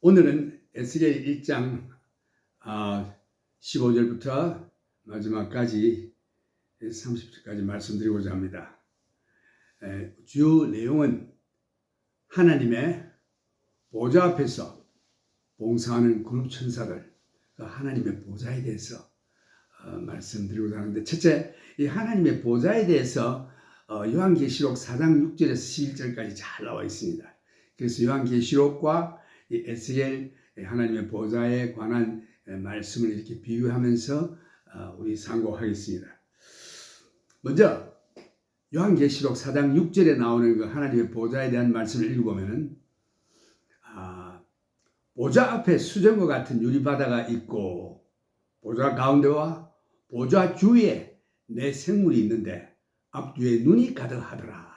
오늘은 에스겔 1장 15절부터 마지막까지 30절까지 말씀드리고자 합니다. 주요 내용은 하나님의 보좌 앞에서 봉사하는 그룹 천사들, 하나님의 보좌에 대해서 말씀드리고자 하는데, 첫째, 이 하나님의 보좌에 대해서 요한계시록 4장 6절에서 11절까지 잘 나와 있습니다. 그래서 요한계시록과 이 에스겔 하나님의 보좌에 관한 말씀을 이렇게 비유하면서 우리 상고하겠습니다. 먼저 요한계시록 4장 6절에 나오는 그 하나님의 보좌에 대한 말씀을 읽어보면, 보좌 앞에 수정과 같은 유리바다가 있고 보좌 가운데와 보좌 주위에 네 생물이 있는데 앞뒤에 눈이 가득하더라.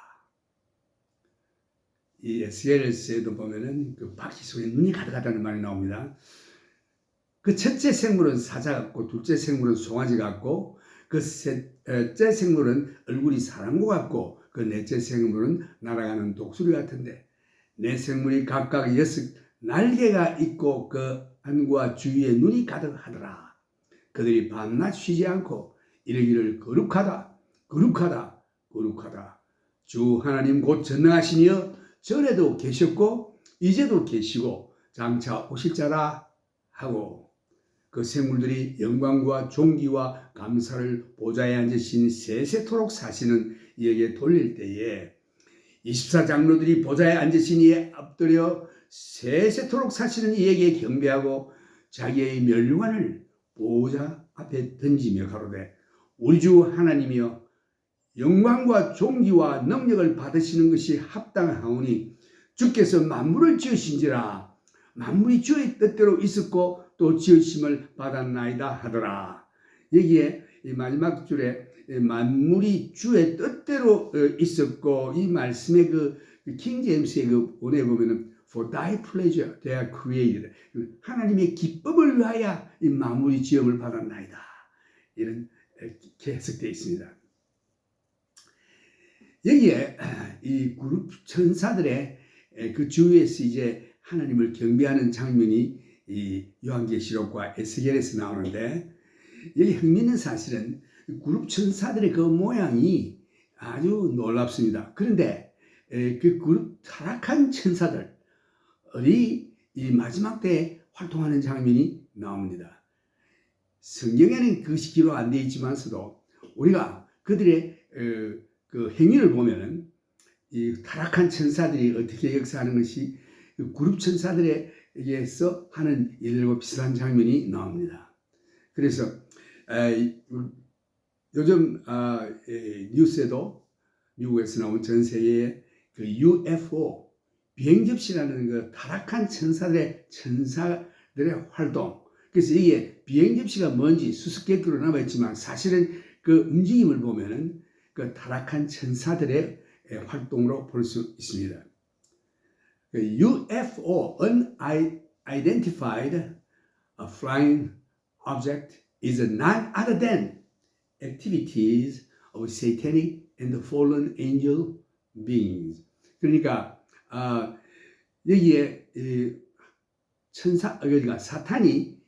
이 에스겔에도 보면은 그 바퀴 속에 눈이 가득하다는 말이 나옵니다. 그 첫째 생물은 사자 같고, 둘째 생물은 송아지 같고, 그 셋째 생물은 얼굴이 사람과 같고, 그 넷째 생물은 날아가는 독수리 같은데, 네 생물이 각각 6 날개가 있고 그 안과 주위에 눈이 가득하더라. 그들이 밤낮 쉬지 않고 이르기를 거룩하다, 거룩하다, 거룩하다. 주 하나님 곧 전능하시니여 전에도 계셨고 이제도 계시고 장차 오실 자라 하고, 그 생물들이 영광과 존귀와 감사를 보좌에 앉으신 세세토록 사시는 이에게 돌릴 때에 24장로들이 보좌에 앉으신 이에 엎드려 세세토록 사시는 이에게 경배하고 자기의 면류관을 보좌 앞에 던지며 가로되, 우리 주 하나님이여 영광과 존귀와 능력을 받으시는 것이 합당하오니 주께서 만물을 지으신지라. 만물이 주의 뜻대로 있었고 또 지으심을 받았나이다 하더라. 여기에 이 마지막 줄에 만물이 주의 뜻대로 있었고, 이 말씀의 그 킹제임스의 그 원에 보면은 For thy pleasure they are created. 하나님의 기쁨을 위하여 이 만물이 지음을 받았나이다. 이런 해석되어 있습니다. 여기에 이 그룹 천사들의 그 주위에서 이제 하나님을 경배하는 장면이 이 요한계시록과 에스겔에서 나오는데, 여기 흥미있는 사실은 그룹 천사들의 그 모양이 아주 놀랍습니다. 그런데 그 그룹 타락한 천사들이 이 마지막 때에 활동하는 장면이 나옵니다. 성경에는 그것이 기록 안 되어 있지만서도 우리가 그들의 그 행위를 보면은 이 타락한 천사들이 어떻게 역사하는 것이 그룹 천사들에게서 하는 일과 비슷한 장면이 나옵니다. 그래서 요즘 뉴스에도 미국에서 나온 전 세계의 그 UFO 비행접시라는 그 타락한 천사들의 활동, 그래서 이게 비행접시가 뭔지 수수께끼로 남아있지만 사실은 그 움직임을 보면은 그 타락한 천사들의 활동으로 볼 수 있습니다. UFO, Unidentified Flying Object, is none other than activities of satanic and fallen angel beings. 그러니까 여기에 그러니까 사탄이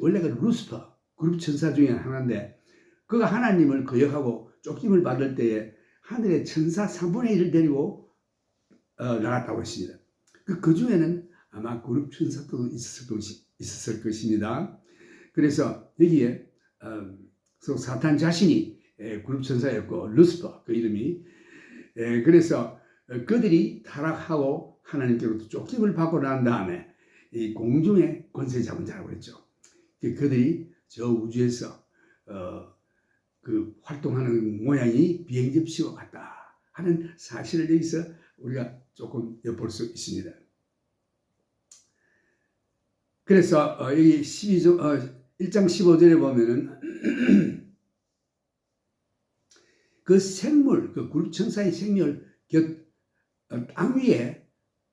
원래가 루스퍼 그룹 천사 중에 하나인데, 그가 하나님을 거역하고 쫓김을 받을 때에 하늘의 천사 3분의 1을 데리고 나갔다고 했습니다. 그 중에는 아마 그룹 천사도 있었을 것입니다. 그래서 여기에 사탄 자신이 그룹 천사였고, 루스퍼 그 이름이, 그래서 그들이 타락하고 하나님께로부터 쫓김을 받고 난 다음에 이 공중의 권세 잡은 자라고 했죠. 그들이 저 우주에서 그 활동하는 모양이 비행접시와 같다 하는 사실을 여기서 우리가 조금 엿볼 수 있습니다. 그래서 여기 1장 15절에 보면은 그 생물, 그 그룹 천사의 생물 땅 위에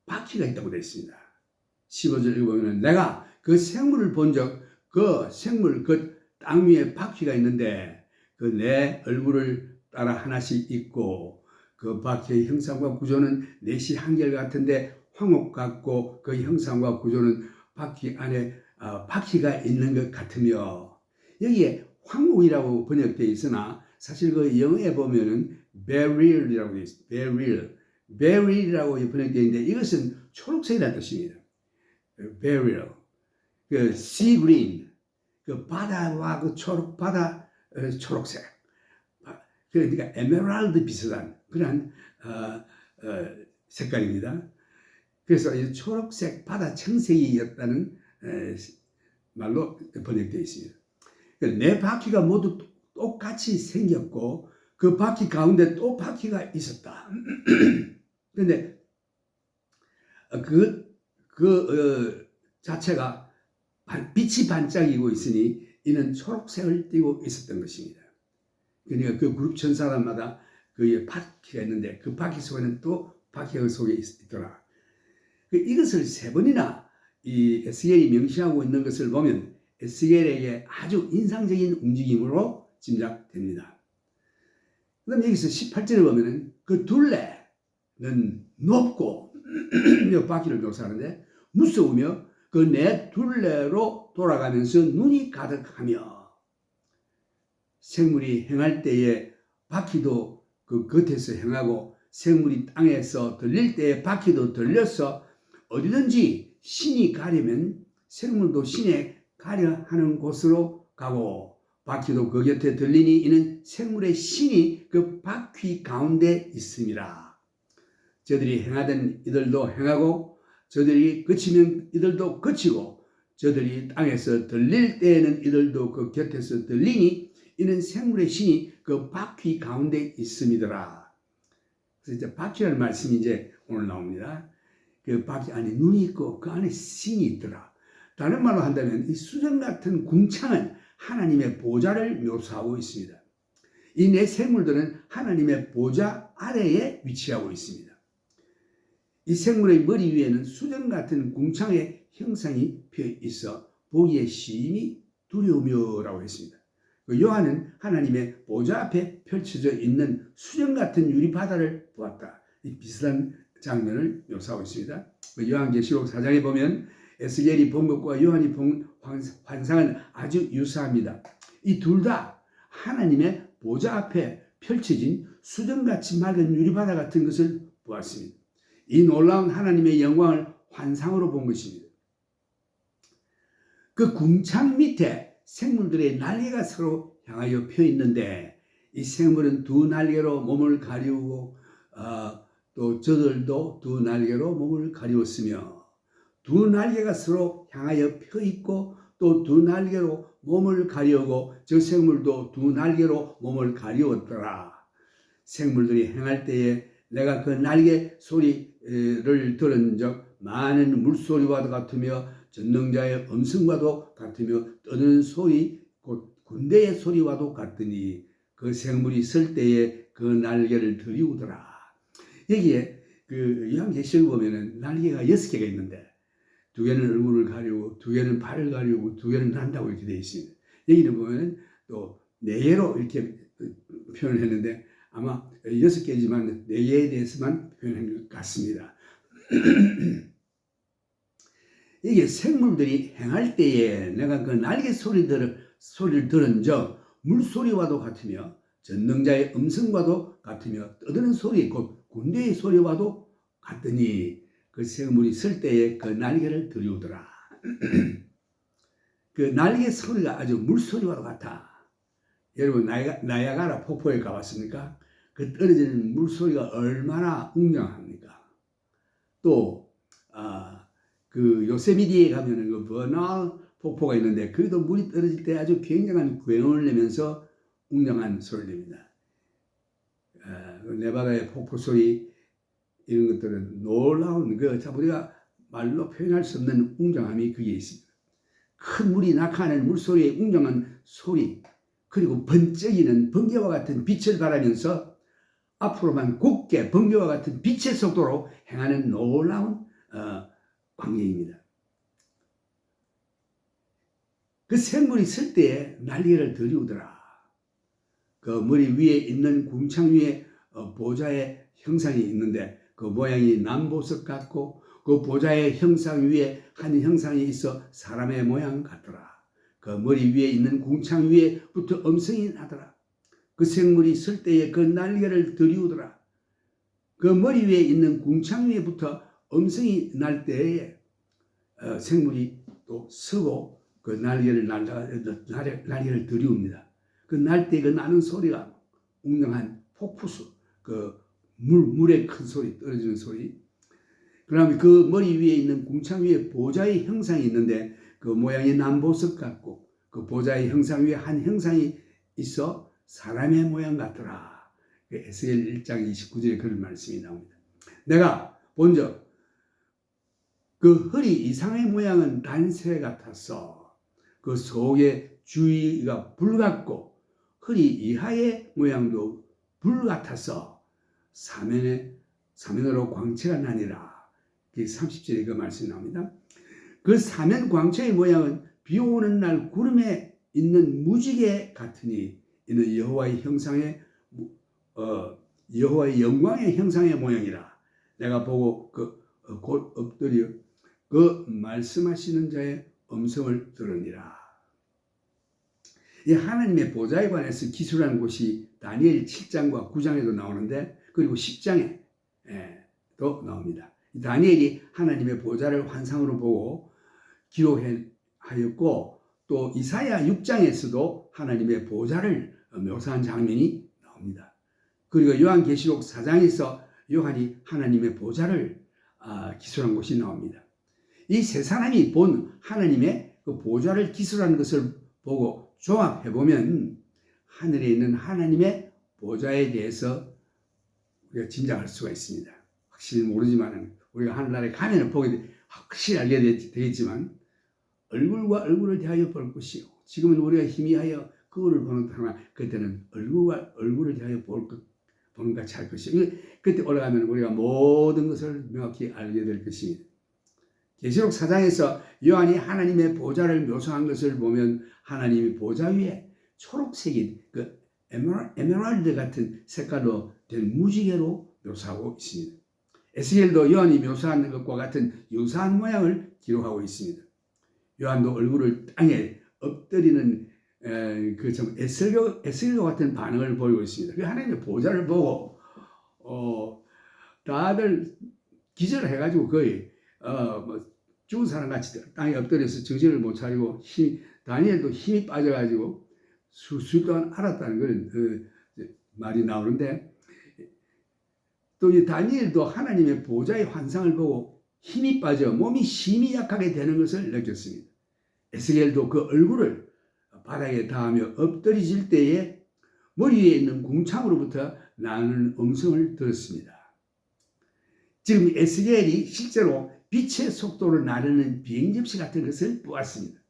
바퀴가 있다고 되어 있습니다. 15절에 보면은 내가 그 생물을 본적, 그 생물 그 땅 위에 바퀴가 있는데 그 내 얼굴을 따라 하나씩 있고 그 바퀴의 형상과 구조는 넷이 한결 같은데 황옥 같고 그 형상과 구조는 바퀴 안에 바퀴가 있는 것 같으며 여기에 황옥이라고 번역되어 있으나 사실 그 영어에 보면은 beryll이라고 되어 있습니다. beryll이라고 번역되어 있는데 이것은 초록색이라는 뜻입니다. beryl, 그 sea green, 그 바다와 그 바다 초록색, 그러니까 에메랄드 비슷한 그런 색깔입니다. 그래서 이 초록색 바다 청색이었다는 말로 번역되어 있습니다. 네 바퀴가 모두 똑같이 생겼고 그 바퀴 가운데 또 바퀴가 있었다. 그런데 자체가 빛이 반짝이고 있으니 이는 초록색을 띠고 있었던 것입니다. 그러니까 그 그룹 천사단마다 그 바퀴가 있는데 그 바퀴 속에는 또 바퀴가 속에 있더라. 이것을 세 번이나 이 에스겔이 명시하고 있는 것을 보면 에스겔에게 아주 인상적인 움직임으로 짐작됩니다. 그 다음 여기서 18절에 보면은 그 둘레는 높고 이 바퀴를 묘사하는데 무서우며 그 네 둘레로 돌아가면서 눈이 가득하며 생물이 행할 때에 바퀴도 그 겉에서 행하고 생물이 땅에서 들릴 때에 바퀴도 들려서 어디든지 신이 가려면 생물도 신에 가려 하는 곳으로 가고 바퀴도 그 곁에 들리니 이는 생물의 신이 그 바퀴 가운데 있음이라. 저들이 행하던 이들도 행하고 저들이 그치면 이들도 그치고 저들이 땅에서 들릴 때에는 이들도 그 곁에서 들리니 이는 생물의 신이 그 바퀴 가운데 있음이더라. 그래서 이제 바퀴라는 말씀이 이제 오늘 나옵니다. 그 바퀴 안에 눈이 있고 그 안에 신이 있더라. 다른 말로 한다면 이 수정 같은 궁창은 하나님의 보좌를 묘사하고 있습니다. 이 네 생물들은 하나님의 보좌 아래에 위치하고 있습니다. 이 생물의 머리 위에는 수정 같은 궁창의 형상이 펴 있어 보기에 심히 두려우며라고 했습니다. 요한은 하나님의 보좌 앞에 펼쳐져 있는 수정 같은 유리바다를 보았다. 이 비슷한 장면을 묘사하고 있습니다. 요한계시록 4장에 보면 에스겔이 본 것과 요한이 본 환상은 아주 유사합니다. 이 둘 다 하나님의 보좌 앞에 펼쳐진 수정같이 맑은 유리바다 같은 것을 보았습니다. 이 놀라운 하나님의 영광을 환상으로 본 것입니다. 그 궁창 밑에 생물들의 날개가 서로 향하여 펴 있는데 이 생물은 두 날개로 몸을 가리우고 또 저들도 두 날개로 몸을 가리웠으며 두 날개가 서로 향하여 펴 있고 또 두 날개로 몸을 가리우고 저 생물도 두 날개로 몸을 가리웠더라. 생물들이 행할 때에 내가 그 날개 소리를 들은 적 많은 물소리와도 같으며 전능자의 음성과도 같으며 떠드는 소리 곧 군대의 소리와도 같으니 그 생물이 설 때에 그 날개를 들이우더라. 여기에 그 요한계시록 보면은 날개가 6개가 있는데 두 개는 얼굴을 가리고 두 개는 발을 가리고 두 개는 난다고 이렇게 되어 있습니다. 여기는 보면은 또 4개로 이렇게 표현을 했는데 아마 6개지만 4개에 대해서만 표현한 것 같습니다. 이게 생물들이 행할 때에 내가 그 날개 소리를 들은 적 물소리와도 같으며 전능자의 음성과도 같으며 떠드는 소리 곧 군대의 소리와도 같더니 그 생물이 설 때에 그 날개를 들이우더라. 그 날개 소리가 아주 물소리와도 같아. 여러분 나야가라 폭포에 가봤습니까? 그 떨어지는 물소리가 얼마나 웅장합니까? 또 그 요세미티에 가면은 그 버널 폭포가 있는데 거기도 물이 떨어질 때 아주 굉장한 굉음을 내면서 웅장한 소리를 냅니다. 네바다의 폭포 소리 이런 것들은 놀라운 우리가 말로 표현할 수 없는 웅장함이 거기에 있습니다. 큰 물이 낙하하는 물소리의 웅장한 소리 그리고 번쩍이는 번개와 같은 빛을 발하면서 앞으로만 굳게 번개와 같은 빛의 속도로 행하는 놀라운 광경입니다. 그 생물이 설 때에 날개를 들이우더라. 그 머리 위에 있는 궁창 위에 보좌의 형상이 있는데 그 모양이 남보석 같고 그 보좌의 형상 위에 한 형상이 있어 사람의 모양 같더라. 그 머리 위에 있는 궁창 위에부터 음성이 나더라. 그 생물이 설 때에 그 날개를 들이우더라. 그 머리 위에 있는 궁창 위에부터 음성이 날 때에 생물이 또 서고 그 날개를 들이웁니다. 그 날 때 그 나는 소리가 웅장한 폭포수, 그 물의 큰 소리, 떨어지는 소리. 그다음에 그 머리 위에 있는 궁창 위에 보좌의 형상이 있는데 그 모양이 남보석 같고 그 보좌의 형상 위에 한 형상이 있어 사람의 모양 같더라. 에스겔 1장 29절에 그런 말씀이 나옵니다. 내가 본적 그 허리 이상의 모양은 단새 같았어. 그 속의 주위가 불 같고 허리 이하의 모양도 불 같았어. 사면으로 광채가 나니라. 30절에 그 말씀이 나옵니다. 그 사면 광채의 모양은 비 오는 날 구름에 있는 무지개 같으니 이는 여호와의 형상의 여호와의 영광의 형상의 모양이라. 내가 보고 곧 엎드려 그 말씀하시는 자의 음성을 들으니라. 이 하나님의 보좌에 관해서 기술하는 곳이 다니엘 7장과 9장에도 나오는데 그리고 10장에도 나옵니다. 다니엘이 하나님의 보좌를 환상으로 보고 기록하였고 또 이사야 6장에서도 하나님의 보좌를 묘사한 장면이 나옵니다. 그리고 요한계시록 4장에서 요한이 하나님의 보좌를 기술한 곳이 나옵니다. 이 세 사람이 본 하나님의 그 보좌를 기술하는 것을 보고 종합해보면 하늘에 있는 하나님의 보좌에 대해서 우리가 짐작할 수가 있습니다. 확실히 모르지만 우리가 하늘나라에 가면 보게 확실히 알게 되겠지만 얼굴과 얼굴을 대하여 볼 것이요. 지금은 우리가 희미하여 그거를 보는 하나 그때는 얼굴과 얼굴을 대하여 보는 같이 할 것이요. 그때 올라가면 우리가 모든 것을 명확히 알게 될 것입니다. 계시록 4장에서 요한이 하나님의 보좌를 묘사한 것을 보면 하나님의 보좌 위에 초록색인 그 에메랄드 같은 색깔로 된 무지개로 묘사하고 있습니다. 에스겔도 요한이 묘사한 것과 같은 유사한 모양을 기록하고 있습니다. 요한도 얼굴을 땅에 엎드리는 그 에스겔과 같은 반응을 보이고 있습니다. 그 하나님의 보좌를 보고 다들 기절해가지고 거의 죽은 사람 같이 땅에 엎드려서 정신을 못 차리고 다니엘도 힘이 빠져가지고 수일 동안 알았다는 그런 말이 나오는데 또 이 다니엘도 하나님의 보좌의 환상을 보고 힘이 빠져 몸이 심히 약하게 되는 것을 느꼈습니다. 에스겔도 그 얼굴을 바닥에 닿으며 엎드리질 때에 머리 위에 있는 궁창으로부터 나는 음성을 들었습니다. 지금 에스겔이 실제로 빛의 속도로 나르는 비행접시 같은 것을 보았습니다.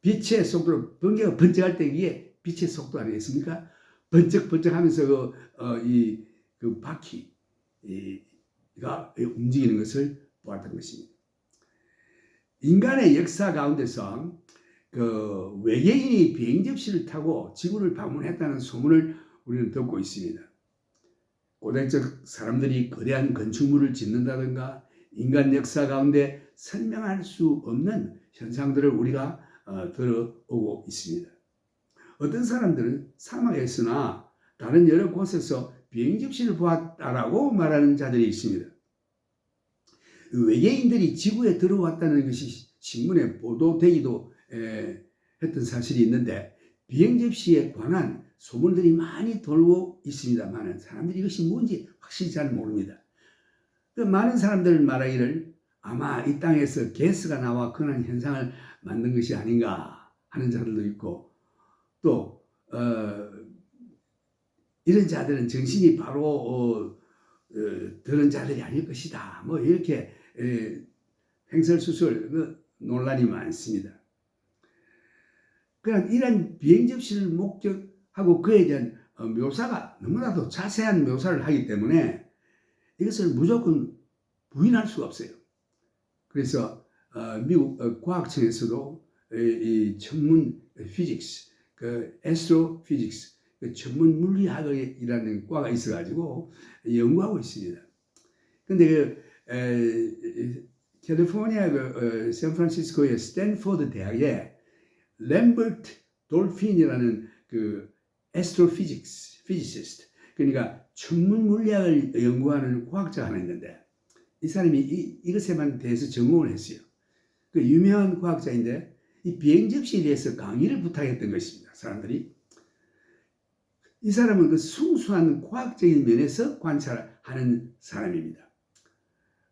빛의 속도로 번개가 번쩍할 때 이게 빛의 속도 아니겠습니까? 번쩍번쩍하면서 그 바퀴가 움직이는 것을 보았던 것입니다. 인간의 역사 가운데서 그 외계인이 비행접시를 타고 지구를 방문했다는 소문을 우리는 듣고 있습니다. 고대적 사람들이 거대한 건축물을 짓는다든가 인간 역사 가운데 설명할 수 없는 현상들을 우리가 들어오고 있습니다. 어떤 사람들은 사막에서나 다른 여러 곳에서 비행접시를 보았다라고 말하는 자들이 있습니다. 외계인들이 지구에 들어왔다는 것이 신문에 보도되기도 했던 사실이 있는데 비행접시에 관한 소문들이 많이 돌고 있습니다만 사람들이 이것이 뭔지 확실히 잘 모릅니다. 많은 사람들은 말하기를 아마 이 땅에서 가스가 나와 그런 현상을 만든 것이 아닌가 하는 자들도 있고 또 이런 자들은 정신이 바로 드는 자들이 아닐 것이다. 뭐 이렇게 횡설수설 논란이 많습니다. 그러나 이런 비행접시를 목격하고 그에 대한 묘사가 너무나도 자세한 묘사를 하기 때문에 이것을 무조건 부인할 수가 없어요. 그래서 미국 과학청에서도 이 전문 피직스, 그 에스트로피직스, 그 전문 물리학이라는 과가 있어가지고 연구하고 있습니다. 근데 캘리포니아 샌프란시스코의 스탠포드 대학에 램버트 돌핀이라는 그 피지시스트, 그러니까 천문 물리학을 연구하는 과학자가 하나 있는데, 이 사람이 이것에만 대해서 전공을 했어요. 그 유명한 과학자인데, 이 비행 접시에 대해서 강의를 부탁했던 것입니다. 사람들이. 이 사람은 그 순수한 과학적인 면에서 관찰하는 사람입니다.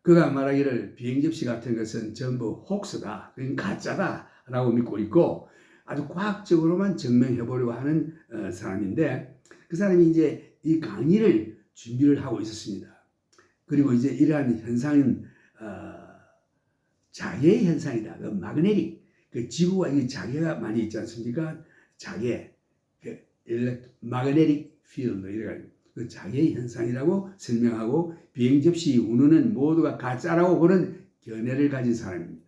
그가 말하기를 비행 접시 같은 것은 전부 혹스다, 가짜다 라고 믿고 있고, 아주 과학적으로만 증명해 보려고 하는 사람인데, 그 사람이 이제 이 강의를 준비를 하고 있었습니다. 그리고 이제 이러한 현상은 자개의 현상이다. 그 마그네틱, 그 지구가 이 자개가 많이 있지 않습니까? 자개, 그 마그네틱 필드 이래가지고 그 자개의 현상이라고 설명하고, 비행 접시 운우는 모두가 가짜라고 보는 견해를 가진 사람입니다.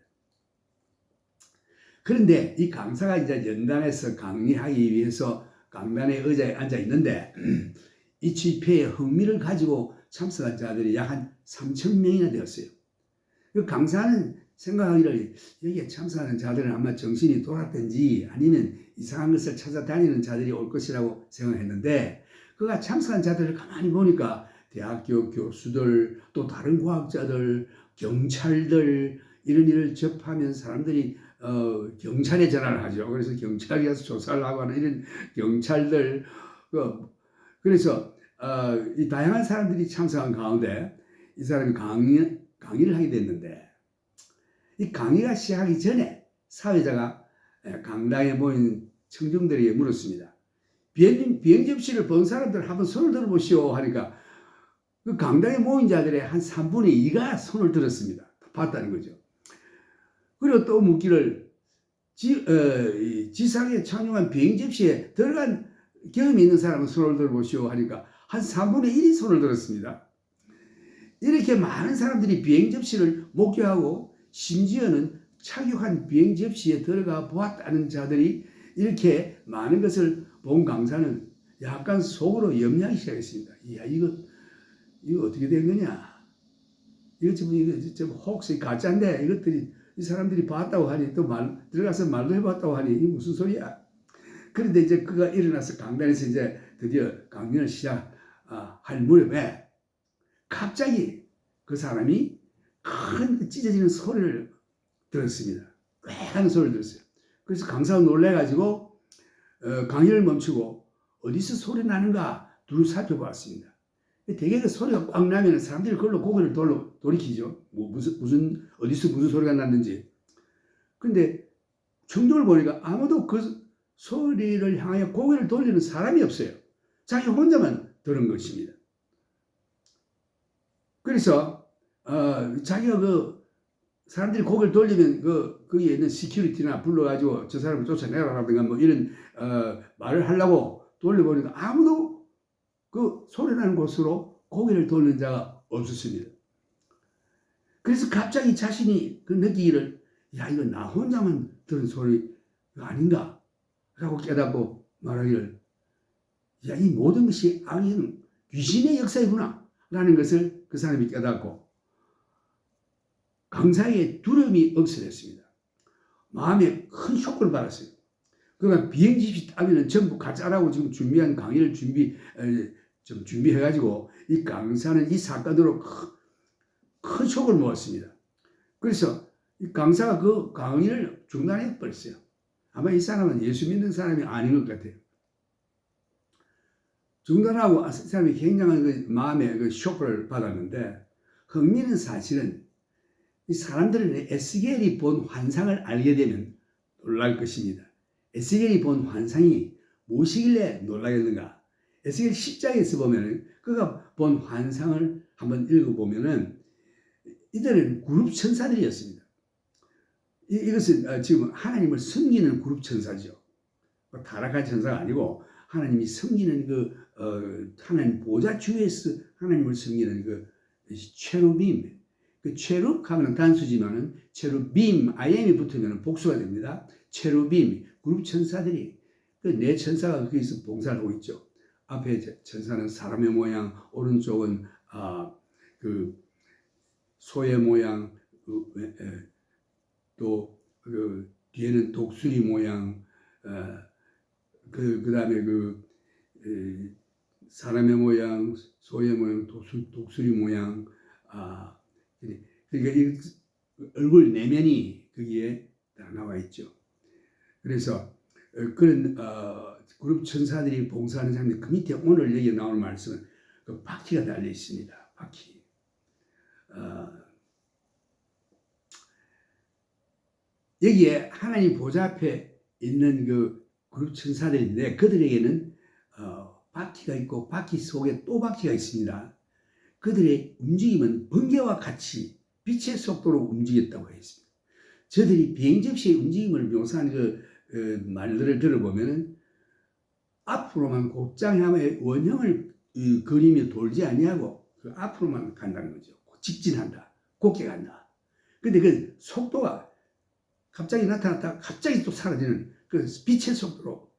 그런데 이 강사가 이제 연단에서 강의하기 위해서 강단의 의자에 앉아 있는데, 이 집회에 흥미를 가지고 참석한 자들이 약 한 3,000명이나 되었어요. 그 강사는 생각하기를 여기에 참석하는 자들은 아마 정신이 돌았든지 아니면 이상한 것을 찾아다니는 자들이 올 것이라고 생각했는데, 그가 참석한 자들을 가만히 보니까 대학교 교수들, 또 다른 과학자들, 경찰들, 이런 일을 접하면 사람들이 경찰에 전화를 하죠. 그래서 경찰이 와서 조사를 하고 하는 이런 경찰들, 그래서 이 다양한 사람들이 참석한 가운데 이 사람이 강의를 하게 됐는데, 이 강의가 시작하기 전에 사회자가 강당에 모인 청중들에게 물었습니다. 비행 접시를 본 사람들 한번 손을 들어보시오 하니까 그 강당에 모인 자들의 한 3분의 2가 손을 들었습니다. 봤다는 거죠. 그리고 또 묻기를 지상에 착륙한 비행 접시에 들어간 경험이 있는 사람은 손을 들어보시오 하니까 한 3분의 1이 손을 들었습니다. 이렇게 많은 사람들이 비행 접시를 목격하고 심지어는 착륙한 비행 접시에 들어가 보았다는 자들이 이렇게 많은 것을 본 강사는 약간 속으로 염려하기 시작했습니다. 이야, 이거 어떻게 된 거냐? 이거 좀 혹시 가짜인데 이것들이 이 사람들이 봤다고 하니, 또 들어가서 말도 해봤다고 하니 이게 무슨 소리야? 그런데 이제 그가 일어나서 강단에서 이제 드디어 강연을 시작할 무렵에 갑자기 그 사람이 큰 찢어지는 소리를 들었습니다. 왜 하는 소리를 들었어요. 그래서 강사가 놀래가지고 강의를 멈추고 어디서 소리 나는가 둘 살펴보았습니다. 되게 그 소리가 꽉 나면 사람들이 그걸로 고개를 돌이키죠. 어디서 무슨 소리가 났는지. 근데 청중을 보니까 아무도 그 소리를 향하여 고개를 돌리는 사람이 없어요. 자기 혼자만 들은 것입니다. 그래서 자기가 그 사람들이 고개를 돌리면 거기에 있는 시큐리티나 불러가지고 저 사람을 쫓아내라라든가 뭐 이런 말을 하려고 돌려보니까 아무도 그 소리 나는 곳으로 고개를 돌리는 자가 없었습니다. 그래서 갑자기 자신이 그 느끼기를, 야, 이거 나 혼자만 들은 소리가 아닌가 라고 깨닫고 말하기를, 야, 이 모든 것이 악인 귀신의 역사이구나 라는 것을 그 사람이 깨닫고 강사에게 두려움이 없어졌습니다. 마음에 큰 쇼크를 받았어요. 그러니까 비행집시 따위는 전부 가짜라고 지금 준비한 강의를 준비해가지고 이 강사는 이 사건으로 큰 쇼크를 먹었습니다. 그래서 이 강사가 그 강의를 중단해 버렸어요. 아마 이 사람은 예수 믿는 사람이 아닌 것 같아요. 중단하고 이 사람이 굉장한 그 마음의 그 쇼크를 받았는데, 흥미있는 사실은 이 사람들은 에스겔이 본 환상을 알게 되면 놀랄 것입니다. 에스겔이 본 환상이 무엇이길래 놀라겠는가? 에스겔 10장에서 보면 그가 본 환상을 한번 읽어보면 이들은 그룹 천사들이었습니다. 이것은 지금 하나님을 섬기는 그룹 천사죠. 타락한 천사가 아니고 하나님이 섬기는 하나님 보좌 주에서 하나님을 섬기는 그 체루빔. 그 체룹 하면 단수지만은 체루빔 IM이 붙으면 복수가 됩니다. 체루빔 그룹 천사들이 그 네 천사가 거기서 봉사를 하고 있죠. 앞에 천사는 사람의 모양, 오른쪽은 그 소의 모양, 또 그 뒤에는 독수리 모양, 그다음에 사람의 모양, 소의 모양, 독수리 모양, 그러니까 이 얼굴 내면이 거기에 다 나와 있죠. 그래서 그런 그룹 천사들이 봉사하는 사람들 그 밑에 오늘 여기 나오는 말씀은 그 바퀴가 달려 있습니다. 바퀴. 여기에 하나님 보좌 앞에 있는 그 그룹 천사들인데 그들에게는 바퀴가 있고 바퀴 속에 또 바퀴가 있습니다. 그들의 움직임은 번개와 같이 빛의 속도로 움직였다고 했습니다. 저들이 비행 즉시의 움직임을 묘사한 그 말들을 들어보면 앞으로만 곧장함의 원형을 그리며 돌지 아니하고 그 앞으로만 간다는 거죠. 직진한다. 곧게 간다. 근데 그 속도가 갑자기 나타났다 갑자기 또 사라지는 그 빛의 속도로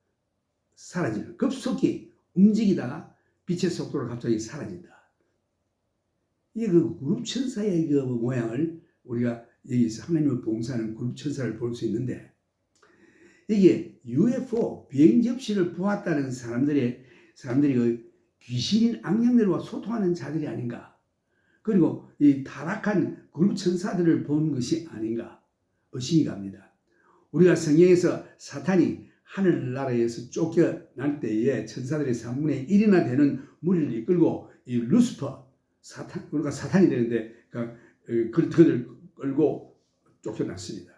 사라지는 급속히 움직이다가 빛의 속도로 갑자기 사라진다. 이게 그 그룹 천사의 그 모양을 우리가 여기서 하나님을 봉사하는 그룹 천사를 볼 수 있는데 이게 UFO 비행 접시를 보았다는 사람들이 그 귀신인 악령들과 소통하는 자들이 아닌가. 그리고 이 타락한 그룹 천사들을 본 것이 아닌가 의심이 갑니다. 우리가 성경에서 사탄이 하늘나라에서 쫓겨날 때에 천사들의 3분의 1이나 되는 무리를 이끌고 이 루스퍼 그러니까 사탄이 되는데 그들을 끌고 쫓겨났습니다.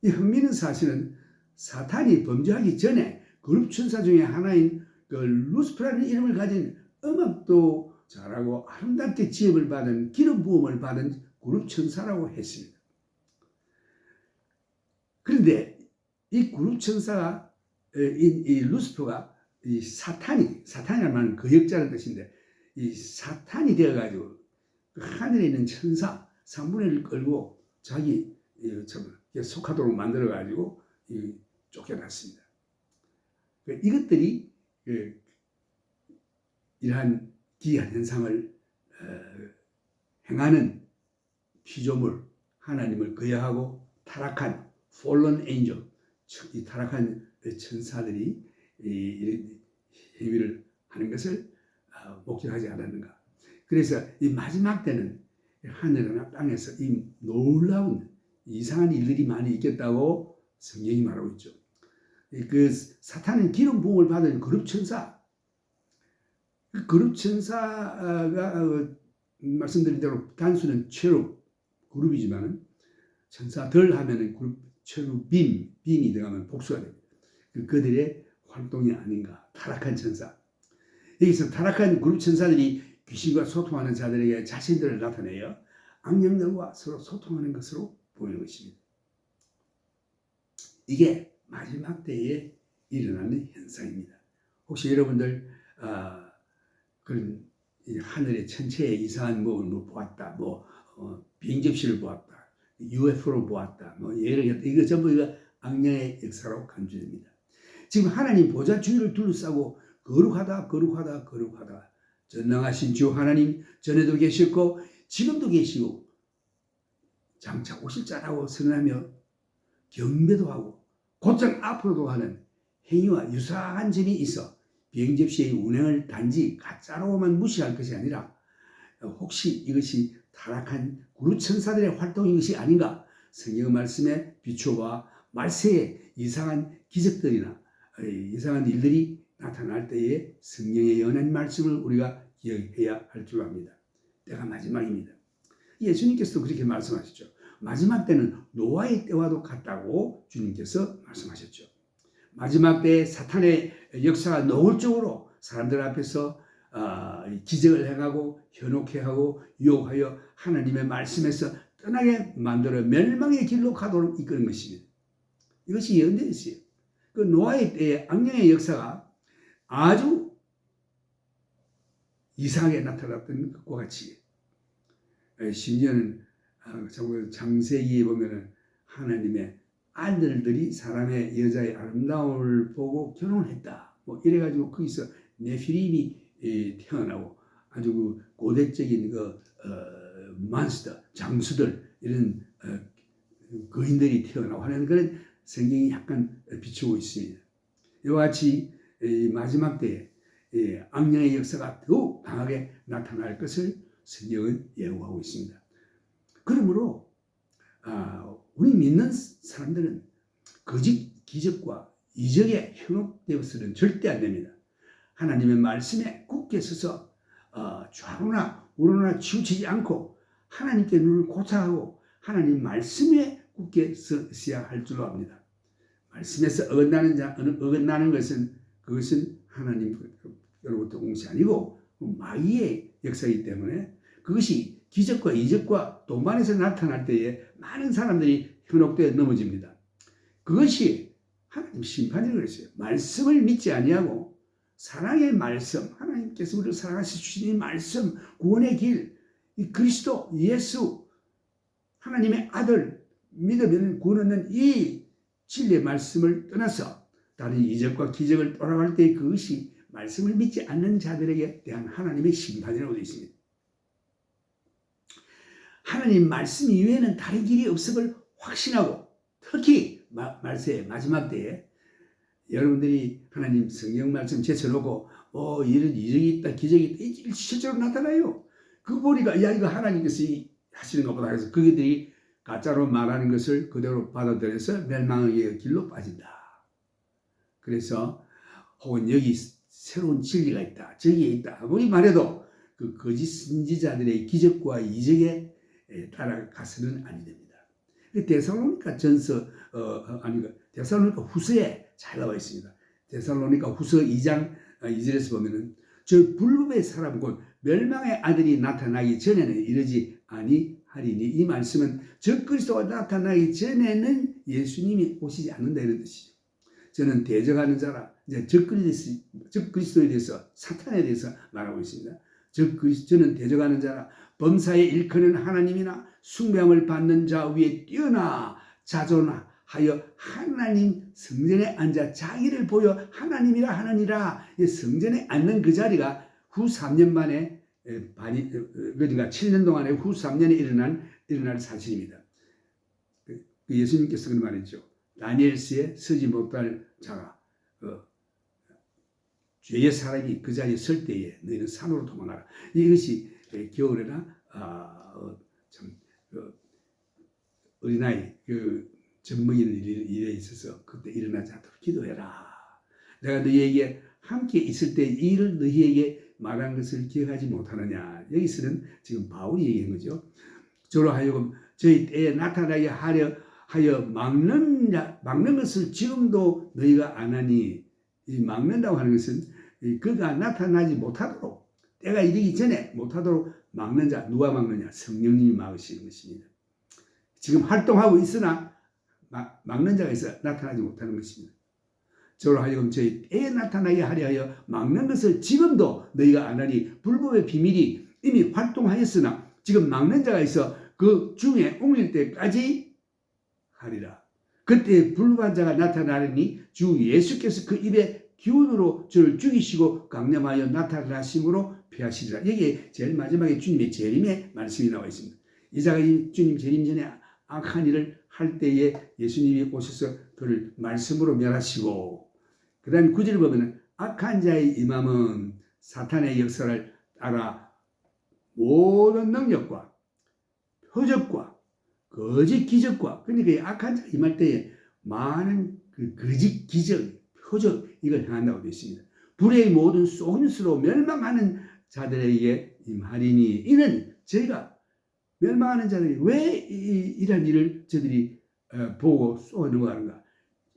이 흥미있는 사실은 사탄이 범죄하기 전에 그룹 천사 중에 하나인 그 루스퍼라는 이름을 가진 음악도 잘하고 아름답게 지음을 받은 기름 부음을 받은 그룹 천사라고 했습니다. 그런데 이 그룹 천사가 이 루스퍼가 이 사탄이라는 말은 거역자라는 뜻인데 이 사탄이 되어가지고 하늘에 있는 천사 3분의 1을 끌고 자기 속하도록 만들어가지고 쫓겨났습니다. 이것들이 이러한 기이한 현상을 행하는 피조물, 하나님을 거역하고 타락한 fallen angel, 이 타락한 천사들이 행위를 하는 것을 목격하지 않았는가. 그래서 이 마지막 때는 하늘이나 땅에서 이 놀라운 이상한 일들이 많이 있겠다고 성경이 말하고 있죠. 그 사탄은 기름 부음을 받은 그룹 천사, 그 그룹 천사가 말씀드린 대로 단수는 체룹 그룹이지만은 천사들 하면은 그룹 체룹빔이 들어가면 복수가 됩니다. 그들의 활동이 아닌가. 타락한 천사. 여기서 타락한 그룹 천사들이 귀신과 소통하는 자들에게 자신들을 나타내어 악령들과 서로 소통하는 것으로 보이는 것입니다. 이게 마지막 때에 일어나는 현상입니다. 혹시 여러분들 그런 하늘의 천체에 이상한 뭐 보았다, 비행 접시를 보았다, UFO를 보았다, 예를 이거 전부 이거 악령의 역사로 간주됩니다. 지금 하나님 보좌 주위를 둘러싸고 거룩하다 전능하신 주 하나님 전에도 계셨고 지금도 계시고 장차 오실 자라고 선언하며 경배도 하고 곧장 앞으로도 하는 행위와 유사한 점이 있어 비행 접시의 운행을 단지 가짜로만 무시할 것이 아니라 혹시 이것이 타락한 그룹 천사들의 활동인 것이 아닌가. 성경 말씀에 비추어봐 말세에 이상한 기적들이나 이상한 일들이 나타날 때에 성경의 연한 말씀을 우리가 기억해야 할 줄 압니다. 때가 마지막입니다. 예수님께서도 그렇게 말씀하셨죠. 마지막 때는 노아의 때와도 같다고 주님께서 말씀하셨죠. 마지막 때에 사탄의 역사가 노골적으로 사람들 앞에서 기적을 행하고 현혹해 하고 유혹하여 하나님의 말씀에서 떠나게 만들어 멸망의 길로 가도록 이끄는 것입니다. 이것이 예언되어 있어요. 그 노아의 때의 악령의 역사가 아주 이상하게 나타났던 것과 같이 심지어는 창세기에 보면은 하나님의 아들들이 사람의 여자의 아름다움을 보고 결혼을 했다. 이래가지고 거기서 네피림이 태어나고 아주 고대적인 만스터, 장수들 이런 거인들이 태어나고 하는 그런 성경이 약간 비추고 있습니다. 이와 같이 마지막 때에 악령의 역사가 더욱 강하게 나타날 것을 성경은 예고하고 있습니다. 그러므로 우리 믿는 사람들은 거짓 기적과 이적에 현혹되어서는 절대 안 됩니다. 하나님의 말씀에 굳게 서서 좌로나 우로나 치우치지 않고 하나님께 눈을 고착하고 하나님 말씀에 굳게 서야 할 줄로 압니다. 말씀에서 어긋나는 것은 그것은 하나님으로부터 온 것이 아니고 마귀의 역사이기 때문에 그것이 기적과 이적과 동반해서 나타날 때에 많은 사람들이 현혹되어 넘어집니다. 그것이 하나님 심판이라고 그랬어요. 말씀을 믿지 아니하고 사랑의 말씀, 하나님께서 우리를 사랑하시 주신 이 말씀, 구원의 길, 이 그리스도, 예수, 하나님의 아들, 믿으면 구원 얻는 이 진리의 말씀을 떠나서 다른 이적과 기적을 돌아갈 때 그것이 말씀을 믿지 않는 자들에게 대한 하나님의 심판이라고 되어 있습니다. 하나님 말씀 이외에는 다른 길이 없음을 확신하고 특히 말세의 마지막 때에 여러분들이 하나님 성경 말씀 제쳐놓고 이런 이적이 있다 기적이 있다 실제로 나타나요. 그거 보니까 야 이거 하나님께서 하시는 것보다 해서 그들이 가짜로 말하는 것을 그대로 받아들여서 멸망의 길로 빠진다. 그래서 혹은 여기 새로운 진리가 있다. 저기에 있다. 아무리 말해도 그 거짓 선지자들의 기적과 이적에 따라가서는 아니 됩니다. 데살로니가 데살로니가 후서에 잘 나와 있습니다. 데살로니가 후서 2장 2절에서 보면은 저 불법의 사람 곧 멸망의 아들이 나타나기 전에는 이르지 아니하리니 이 말씀은 저 그리스도가 나타나기 전에는 예수님이 오시지 않는다 이런 뜻이죠. 저는 대적하는 자라 이제 저 그리스도에 대해서 사탄에 대해서 말하고 있습니다. 저는 대적하는 자라 범사에 일컫는 하나님이나 숭배함을 받는 자 위에 뛰어나 자존하여 하나님 성전에 앉아 자기를 보여 하나님이라 하느니라. 성전에 앉는 그 자리가 후 3년 만에 그러니까 7년 동안에 후 3년에 일어날 사실입니다. 예수님께서 그런 말했죠. 다니엘서에 서지 못할 자가 죄의 사람이 그 자리에 설 때에 너희는 산으로 도망하라. 이것이 겨울에나 어린아이 젖먹이는 일에 있어서 그때 일어나지 않도록 기도해라. 내가 너희에게 함께 있을 때 이 일을 너희에게 말한 것을 기억하지 못하느냐. 여기서는 지금 바울이 얘기한 거죠. 저로 하여금 저희 때에 나타나게 하여 막는 것을 지금도 너희가 안 하니 이 막는다고 하는 것은 그가 나타나지 못하도록 때가 이르기 전에 못하도록 막는 자 누가 막느냐? 성령님이 막으시는 것입니다. 지금 활동하고 있으나 막는 자가 있어 나타나지 못하는 것입니다. 저로 하여금 저희 때에 나타나게 하려 막는 것을 지금도 너희가 안 하니 불법의 비밀이 이미 활동하였으나 지금 막는 자가 있어 그 중에 옮길 때까지 하리라. 그때 불법한 자가 나타나리니 주 예수께서 그 입에 기운으로 저를 죽이시고 강림하여 나타나심으로 피하시리라. 여기에 제일 마지막에 주님의 재림의 말씀이 나와 있습니다. 이 자가 주님 재림 전에 악한 일을 할 때에 예수님이 오셔서 그를 말씀으로 멸하시고 그 다음에 9절을 보면 악한 자의 임함은 사탄의 역사를 따라 모든 능력과 표적과 거짓 기적과 그러니까 악한 자가 임할 때에 많은 그 거짓 기적, 표적 이걸 행한다고 되어 있습니다. 불의 모든 속임수로 멸망하는 자들에게 임하리니 이는 저희가 멸망하는 자들이 왜 이런 일을 저들이 보고 쏘아 넘어가는가?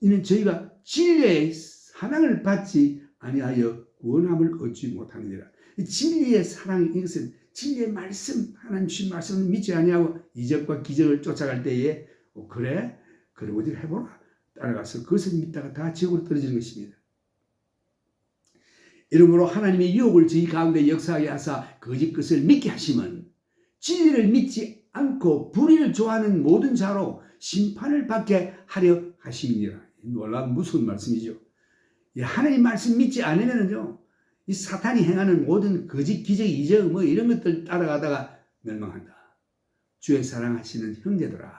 이는 저희가 진리의 사랑을 받지 아니하여 구원함을 얻지 못하느니라. 진리의 사랑 이것은 진리의 말씀 하나님 주신 말씀을 믿지 아니하고 이적과 기적을 쫓아갈 때에 그래 어디 해보라 따라가서 그것을 믿다가 다 지옥으로 떨어지는 것입니다. 이러므로 하나님의 유혹을 저희 가운데 역사하게 하사 거짓 것을 믿게 하시면 진리를 믿지 않고 불의를 좋아하는 모든 자로 심판을 받게 하려 하심이니라. 놀라운 무서운 말씀이죠. 하나님 말씀 믿지 않으면요, 이 사탄이 행하는 모든 거짓 기적 이적 이런 것들 따라가다가 멸망한다. 주의 사랑하시는 형제들아,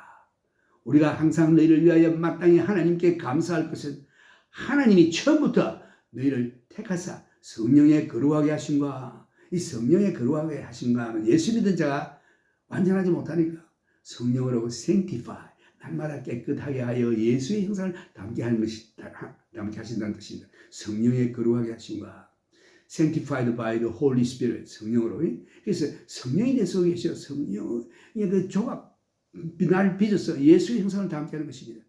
우리가 항상 너희를 위하여 마땅히 하나님께 감사할 것은 하나님이 처음부터 너희를 택하사 성령에 거룩하게 하신가. 이 성령에 거룩하게 하신가 하면 예수 믿은 자가 완전하지 못하니까 성령으로 sanctify, 날마다 깨끗하게 하여 예수의 형상을 담게 하신다는 뜻입니다. 성령에 거룩하게 하신가. sanctified by the Holy Spirit, 성령으로. 그래서 성령이 내 속에 계셔. 성령의 그 조각, 날 빚어서 예수의 형상을 담게 하는 것입니다.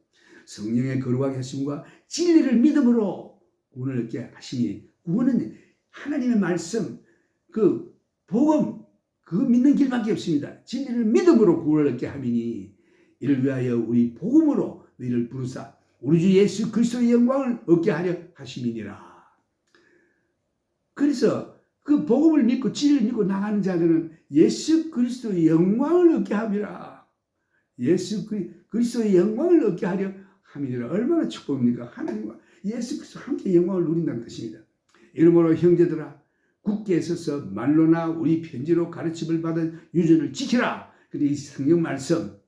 성령의 거룩하게 하심과 진리를 믿음으로 구원을 얻게 하시니, 구원은 하나님의 말씀, 그 복음, 그 믿는 길밖에 없습니다. 진리를 믿음으로 구원을 얻게 함이니 이를 위하여 우리 복음으로 너희를 부르사 우리 주 예수 그리스도의 영광을 얻게 하려 하심이니라. 그래서 그 복음을 믿고 진리를 믿고 나가는 자들은 예수 그리스도의 영광을 얻게 함이라. 예수 그리스도의 영광을 얻게 하려 함이니라. 얼마나 축복입니까? 하나님과 예수 그리스도 함께 영광을 누린다는 뜻입니다. 이러므로 형제들아, 굳게 서서 말로나 우리 편지로 가르침을 받은 유전을 지키라. 근데 이 성경 말씀을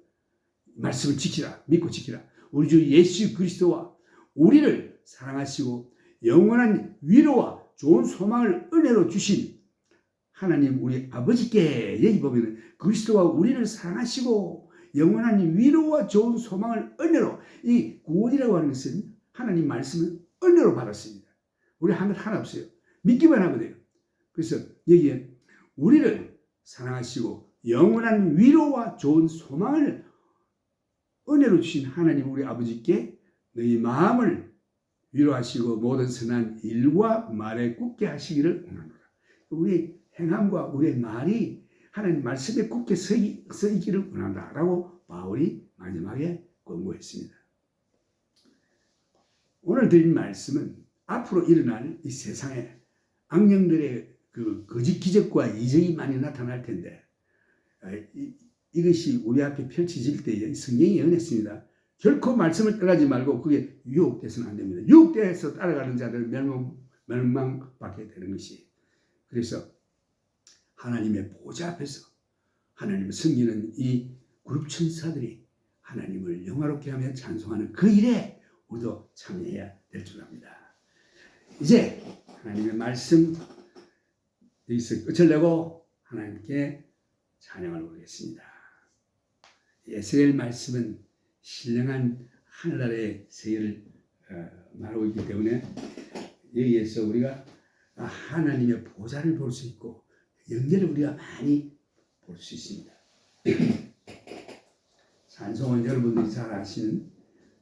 지키라. 믿고 지키라. 우리 주 예수 그리스도와 우리를 사랑하시고 영원한 위로와 좋은 소망을 은혜로 주신 하나님 우리 아버지께, 여기 보면 그리스도와 우리를 사랑하시고 영원한 위로와 좋은 소망을 은혜로, 이 구원이라고 하는 것은 하나님 말씀을 은혜로 받았습니다. 우리 한 것 하나 없어요. 믿기만 하면 돼요. 그래서 여기에 우리를 사랑하시고 영원한 위로와 좋은 소망을 은혜로 주신 하나님 우리 아버지께 너희 마음을 위로하시고 모든 선한 일과 말에 굳게 하시기를 원하노라. 우리 행함과 우리의 말이 하나님 말씀에 굳게 서 있기를 원한다라고 바울이 마지막에 권고했습니다. 오늘 드린 말씀은 앞으로 일어날 이 세상에 악령들의 그 거짓 기적과 이적이 많이 나타날 텐데, 이것이 우리 앞에 펼쳐질 때에 성경이 연했습니다. 결코 말씀을 떠나지 말고 그게 유혹돼서는 안 됩니다. 유혹돼서 따라가는 자들은 멸망받게 되는 것이. 그래서 하나님의 보좌 앞에서 하나님을 섬기는 이 그룹 천사들이 하나님을 영화롭게 하며 찬송하는 그 일에 우리도 참여해야 될 줄 압니다. 이제 하나님의 말씀 여기서 끝을 내고 하나님께 찬양을 올리겠습니다. 에스겔 말씀은 신령한 하늘나라의 세계를 말하고 있기 때문에 여기에서 우리가 하나님의 보좌를 볼 수 있고 연결을 우리가 많이 볼 수 있습니다. 찬송은 여러분들이 잘 아시는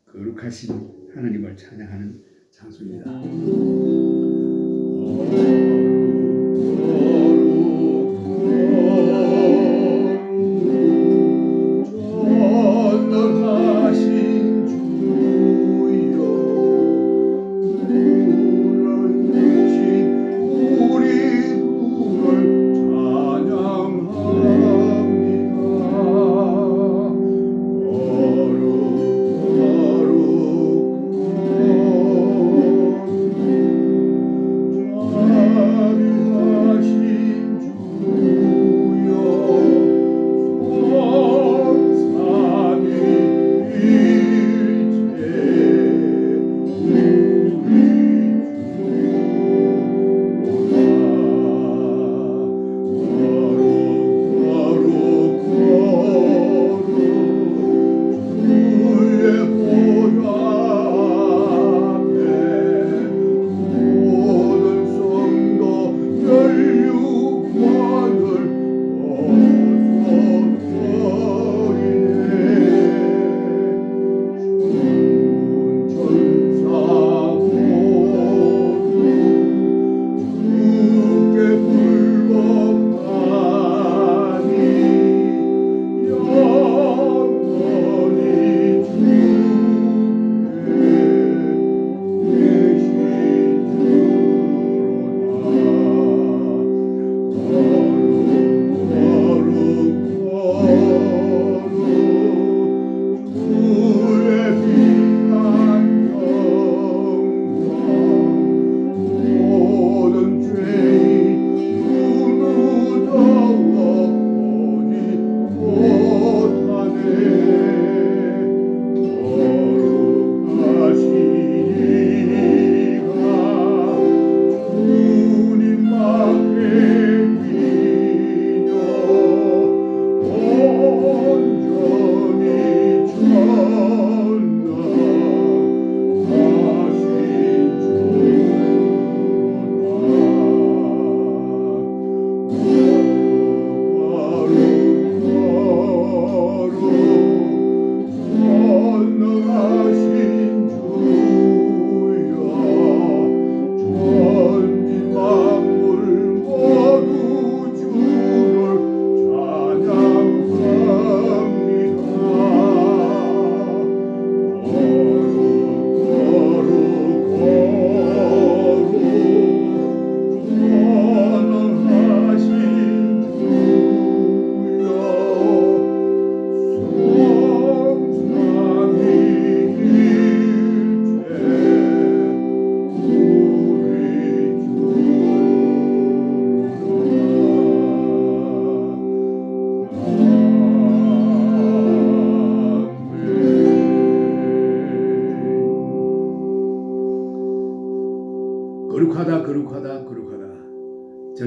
거룩하신 하나님을 찬양하는 찬송입니다.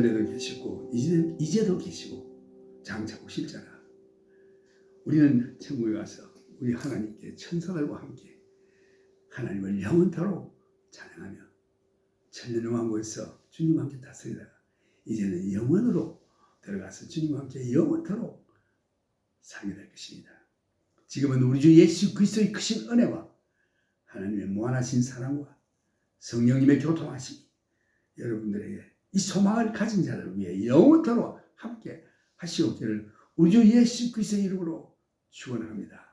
전에도 계시고 이제도 계시고 장차 오실자라. 우리는 천국에 가서 우리 하나님께 천사들과 함께 하나님을 영원토록 찬양하며 천년왕국에서 주님과 함께 다스리다가 이제는 영원으로 들어가서 주님과 함께 영원토록 살게 될 것입니다. 지금은 우리 주 예수 그리스도의 크신 은혜와 하나님의 무한하신 사랑과 성령님의 교통하심이 여러분들에게 이 소망을 가진 자들을 위해 영원토록 함께 하시옵기를 우리 주 예수 그리스도의 이름으로 축원합니다.